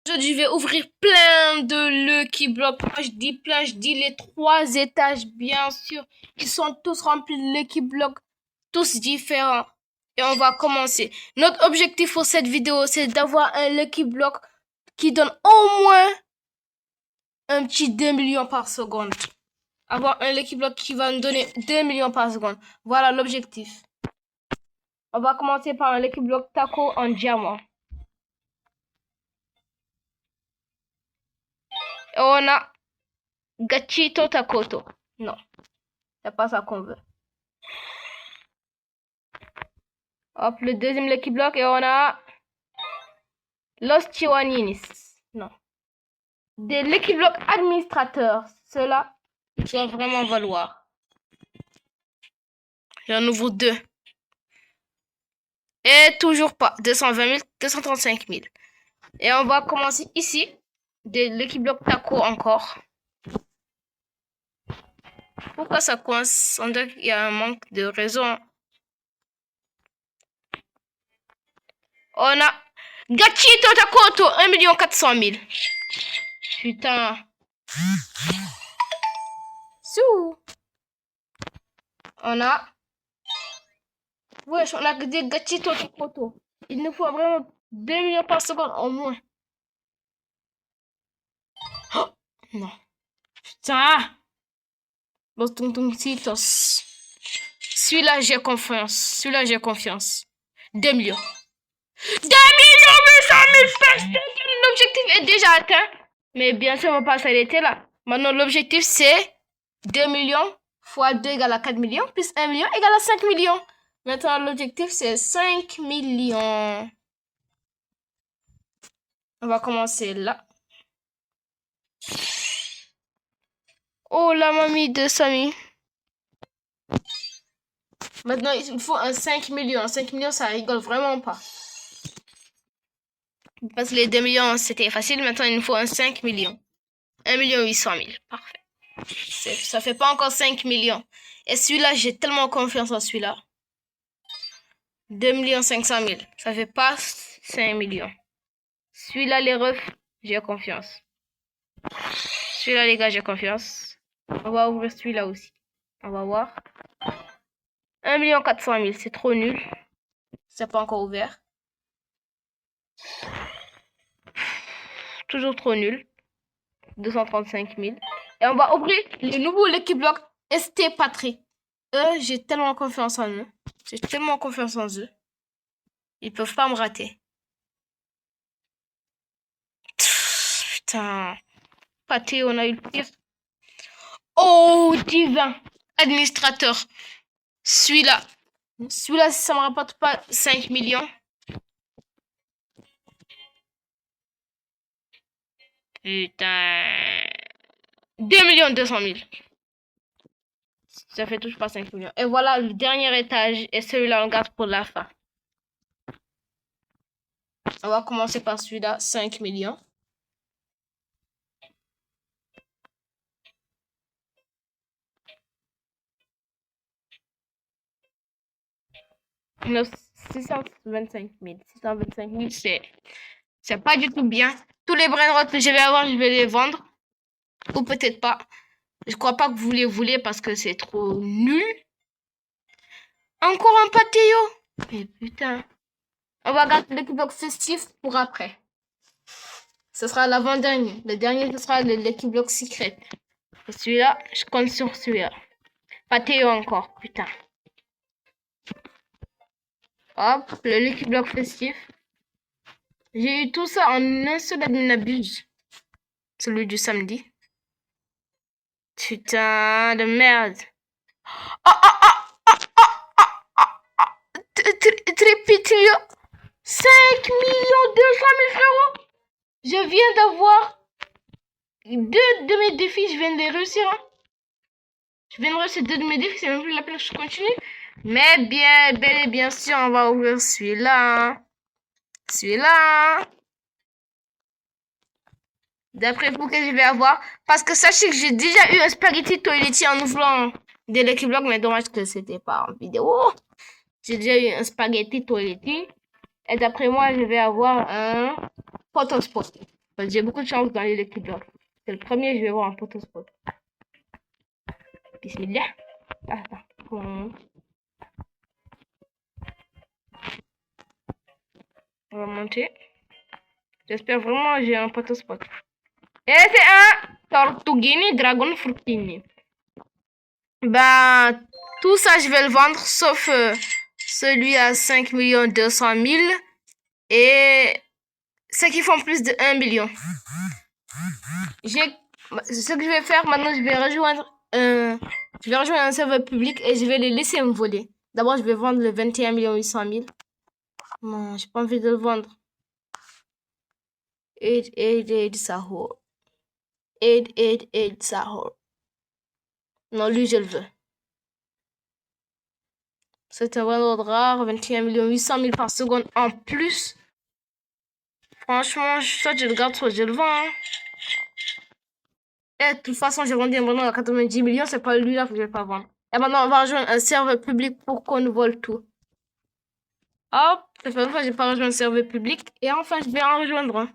Aujourd'hui, je vais ouvrir plein de Lucky Block. Quand je dis plein, je dis les 3 étages, bien sûr. Ils sont tous remplis de Lucky Block, tous différents. Et on va commencer. Notre objectif pour cette vidéo, c'est d'avoir un Lucky Block qui donne au moins un petit 2 millions par seconde. Avoir un Lucky Block qui va nous donner 2 millions par seconde. Voilà l'objectif. On va commencer par un Lucky Block Taco en diamant. Et on a Gachito Takoto. Non, c'est pas ça qu'on veut. Hop, le deuxième Lucky Block et on a Los Chihuaninis. Non. Des Lucky Block administrateurs. Ceux-là, ils doivent vraiment valoir. J'en ouvre 2. Et toujours pas. 220 000, 235 000. Et on va commencer ici. Des Lucky Block Taco encore. Pourquoi ça coince? On dirait qu'il y a un manque de raison. On a Gachito Takoto, 1 400 000. Putain. Sous. On a... Wesh, on a des Gachito Takoto. Il nous faut vraiment 2 millions par seconde au moins. Oh, non. Putain. Los Tontoncitos. Celui-là, j'ai confiance. Celui-là, j'ai confiance. 2 millions. 2 millions 800 000 personnes. L'objectif est déjà atteint. Mais bien sûr, on va pas s'arrêter là. Maintenant, l'objectif, c'est 2 millions fois 2 égale à 4 millions, plus 1 million égale à 5 millions. Maintenant, l'objectif, c'est 5 millions. On va commencer là. Oh, la mamie de Samy. Maintenant, il faut un 5 millions. 5 millions, ça rigole vraiment pas. Parce que les 2 millions, c'était facile. Maintenant, il nous faut un 5 millions. 1 800 000. Parfait. Ça fait pas encore 5 millions. Et celui-là, j'ai tellement confiance en celui-là. 2 500 000. Ça fait pas 5 millions. Celui-là, les refs, j'ai confiance. Celui-là, les gars, j'ai confiance. On va ouvrir celui-là aussi. On va voir. 1 400 000. C'est trop nul. C'est pas encore ouvert. Toujours trop nul. 235 000. Et on va ouvrir les nouveaux Lucky Block ST Patrick. Eux, j'ai tellement confiance en eux. J'ai tellement confiance en eux. Ils peuvent pas me rater. Putain. Pâté, on a eu le pire. Oh, divin. Administrateur. Celui-là. Celui-là, ça me rapporte pas 5 millions. Putain. 2 200 000. Ça fait toujours pas 5 millions. Et voilà le dernier étage. Et celui-là, on garde pour la fin. On va commencer par celui-là. 5 millions. Non, 625 000. 625 000, c'est pas du tout bien. Tous les brainrots que je vais avoir, je vais les vendre. Ou peut-être pas. Je crois pas que vous les voulez parce que c'est trop nul. Encore un pâtéo. Mais putain. On va garder Lucky Block festif pour après. Ce sera l'avant-dernier. Le dernier, ce sera le Lucky Block secret. Et celui-là, je compte sur celui-là. Pâtéo encore, putain. Hop, le Lucky Block festif. J'ai eu tout ça en un seul abuse. Celui du samedi. Putain de merde. Trépitio. 5 200 000 euros. Je viens d'avoir 2 de mes défis. Je viens de les réussir. Hein. Je viens de réussir 2 de mes défis. C'est même plus la peine que je continue. Mais bien, bel et bien sûr, on va ouvrir celui-là. Hein. Celui-là. D'après vous que je vais avoir. Parce que sachez que j'ai déjà eu un spaghetti toiletti en ouvrant des Lucky Block. Mais dommage que c'était pas en vidéo. J'ai déjà eu un spaghetti toiletti. Et d'après moi, je vais avoir un photospot. J'ai beaucoup de chance dans les Lucky Block. C'est le premier, je vais voir un potospot. Bismillah. Attends. On va monter. J'espère vraiment que j'ai un potospot. Et c'est un Tortuguini Dragon Fruitini. Bah, tout ça, je vais le vendre, sauf celui à 5 200 000 et ceux qui font plus de 1 million. Ce que je vais faire maintenant, je vais rejoindre un serveur public et je vais les laisser me voler. D'abord, je vais vendre le 21 800 000. Non, j'ai pas envie de le vendre. Aide, Sahur. Aide, Sahur. Non, lui, je le veux. C'est un vendeur rare, 21 800 000 par seconde en plus. Franchement, soit je le garde, soit je le vends. Hein. Et de toute façon, j'ai vendu un bonhomme à 90 millions, c'est pas lui là que je vais pas vendre. Et maintenant, on va rejoindre un serveur public pour qu'on nous vole tout. Hop, ça fait une fois que j'ai pas rejoint un serveur public. Et enfin, je vais en rejoindre un.